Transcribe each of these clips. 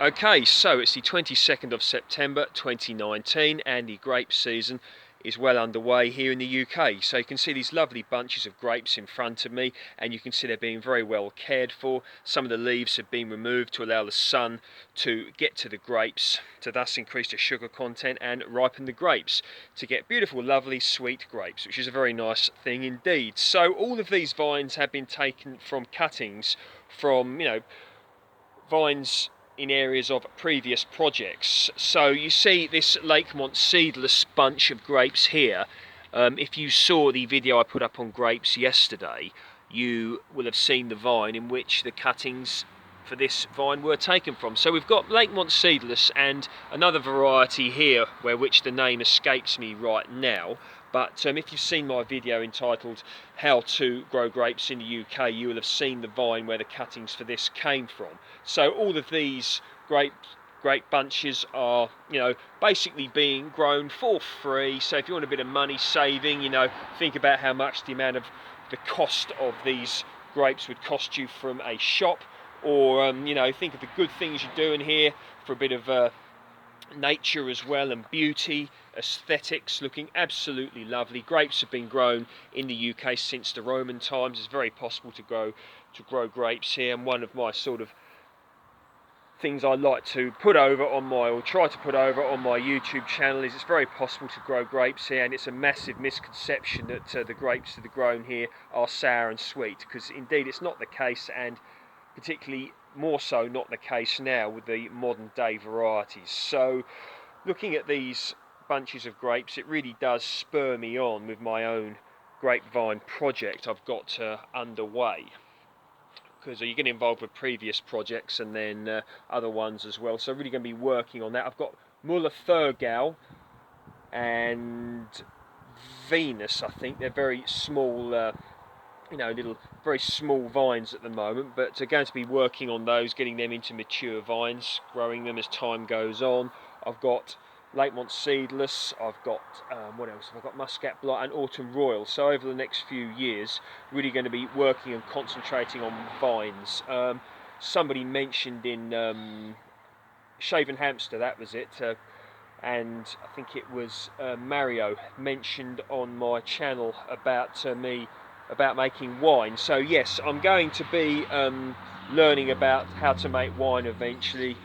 Okay, so it's the 22nd of September 2019 and the grape season is well underway here in the UK. So you can see these lovely bunches of grapes in front of me, and you can see they're being very well cared for. Some of the leaves have been removed to allow the sun to get to the grapes, to thus increase the sugar content and ripen the grapes to get beautiful, lovely, sweet grapes, which is a very nice thing indeed. So all of these vines have been taken from cuttings from, vines in areas of previous projects. So you see this Lakemont seedless bunch of grapes here. If you saw the video I put up on grapes yesterday, you will have seen the vine in which the cuttings for this vine were taken from. So we've got Lakemont seedless and another variety here where which the name escapes me right now. But if you've seen my video entitled How to Grow Grapes in the UK, you will have seen the vine where the cuttings for this came from. So all of these grape bunches are, basically being grown for free. So if you want a bit of money saving, think about how much the cost of these grapes would cost you from a shop, or think of the good things you're doing here for a bit of nature as well, and beauty, aesthetics, looking absolutely lovely. Grapes have been grown in the UK since the Roman times. It's very possible to grow grapes here, and one of my sort of things I like to put over on my, or try to put over on my YouTube channel, is it's very possible to grow grapes here, and it's a massive misconception that the grapes that are grown here are sour and sweet, because indeed it's not the case, and particularly more so not the case now with the modern day varieties. So looking at these bunches of grapes, it really does spur me on with my own grapevine project I've got underway, because you get involved with previous projects and then other ones as well. So I'm really going to be working on that. I've got Muller Thurgau and Venus, I think. They're very small, little very small vines at the moment, but going to be working on those, getting them into mature vines, growing them as time goes on. I've got Lakemont seedless, I've got what else? I've got Muscat Blight and Autumn Royal. So over the next few years, really going to be working and concentrating on vines. Somebody mentioned in Shaven Hamster, that was it, and I think it was Mario mentioned on my channel about about making wine. So yes, I'm going to be learning about how to make wine eventually.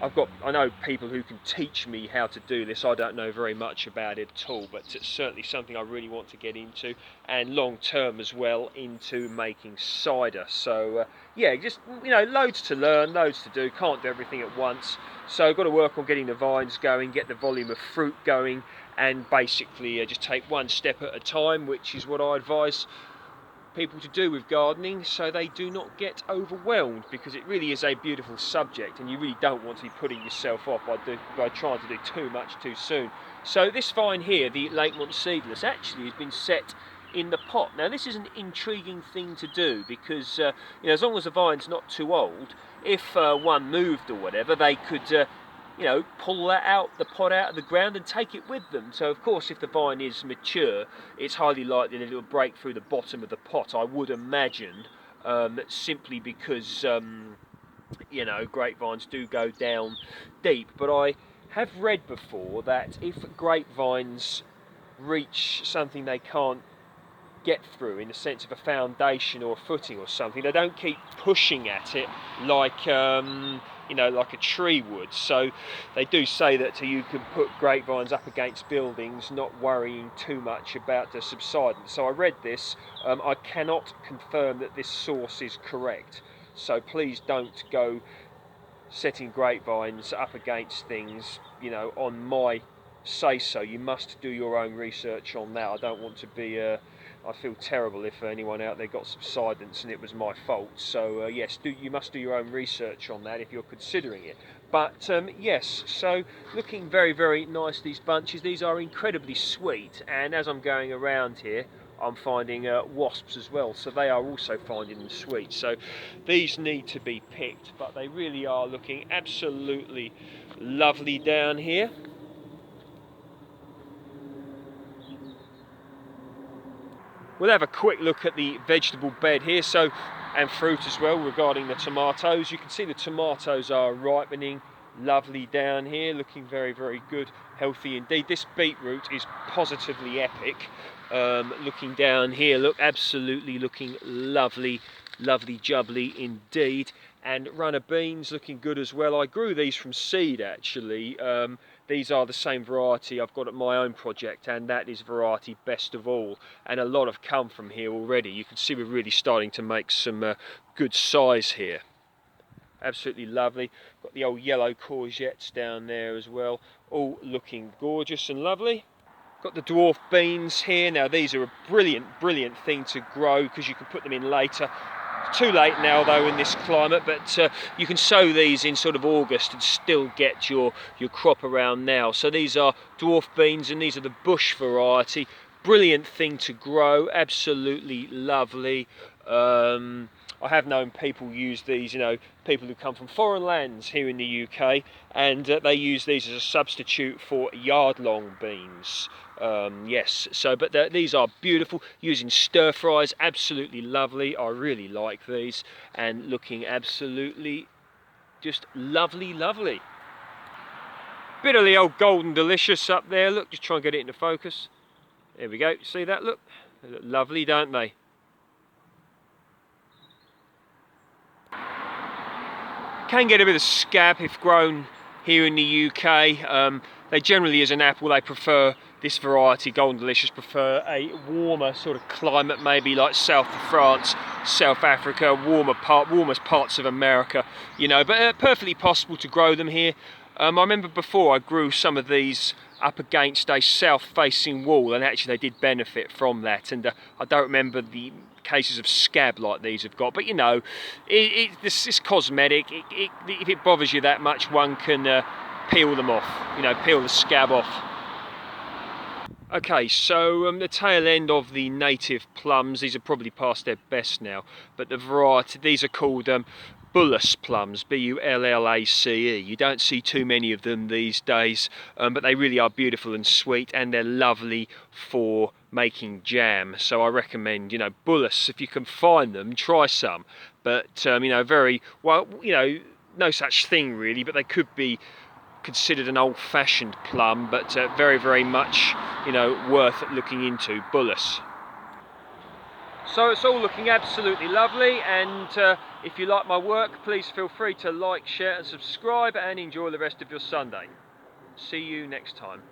I know people who can teach me how to do this. I don't know very much about it at all, but it's certainly something I really want to get into, and long term as well into making cider. So yeah, just loads to learn, loads to do. Can't do everything at once. So I've got to work on getting the vines going, get the volume of fruit going, and basically just take one step at a time, which is what I advise people to do with gardening, so they do not get overwhelmed, because it really is a beautiful subject and you really don't want to be putting yourself off by trying to do too much too soon. So this vine here, the Lakemont seedless, actually has been set in the pot. Now this is an intriguing thing to do, because as long as the vine's not too old, if one moved or whatever, they could pull the pot out of the ground and take it with them. So of course, if the vine is mature, it's highly likely that it will break through the bottom of the pot, I would imagine, simply because grapevines do go down deep. But I have read before that if grapevines reach something they can't get through, in the sense of a foundation or a footing or something, they don't keep pushing at it like like a tree would. So they do say that you can put grapevines up against buildings, not worrying too much about the subsidence. So I read this. I cannot confirm that this source is correct, so please don't go setting grapevines up against things on my say so. You must do your own research on that. I don't want to be I feel terrible if anyone out there got subsidence and it was my fault. So yes, you must do your own research on that if you're considering it. But yes, so looking very, very nice, these bunches. These are incredibly sweet, and as I'm going around here, I'm finding wasps as well, so they are also finding them sweet. So these need to be picked, but they really are looking absolutely lovely down here. We'll have a quick look at the vegetable bed here, and fruit as well, regarding the tomatoes. You can see the tomatoes are ripening Lovely down here, looking very, very good, healthy indeed. This beetroot is positively epic. Looking down here, look, absolutely looking lovely, lovely jubbly indeed. And runner beans looking good as well. I grew these from seed actually. These are the same variety I've got at my own project, and that is variety best of all. And a lot have come from here already. You can see we're really starting to make some good size here. Absolutely lovely. Got the old yellow courgettes down there as well, all looking gorgeous and lovely. Got the dwarf beans here. Now these are a brilliant thing to grow because you can put them in later. Too late now though in this climate, but you can sow these in sort of August and still get your crop around now. So these are dwarf beans, and these are the bush variety. Brilliant thing to grow, absolutely lovely. I have known people use these, you know, people who come from foreign lands here in the UK, and they use these as a substitute for yard-long beans. Yes, so but these are beautiful, using stir fries, absolutely lovely. I really like these, and looking absolutely just lovely, lovely. Bit of the old golden delicious up there, look, just try and get it into focus. There we go, see that, look? They look lovely, don't they? Can get a bit of scab if grown here in the UK. They generally, as an apple, they prefer this variety, Golden Delicious, prefer a warmer sort of climate, maybe like south of France, South Africa, warmest parts of America, you know, but perfectly possible to grow them here. I remember before I grew some of these up against a south-facing wall, and actually they did benefit from that, and I don't remember the cases of scab like these have got, but you know, this is cosmetic. If it bothers you that much, one can peel them off, you know, peel the scab off. Okay, so the tail end of the native plums, these are probably past their best now, but the variety, these are called bullace plums, B-U-L-L-A-C-E. You don't see too many of them these days, but they really are beautiful and sweet, and they're lovely for making jam. So I recommend, you know, bullace, if you can find them, try some. But you know, very well, you know, no such thing really, but they could be considered an old-fashioned plum, but very, very much, you know, worth looking into, bullace. So it's all looking absolutely lovely, and if you like my work, please feel free to like, share and subscribe, and enjoy the rest of your Sunday. See you next time.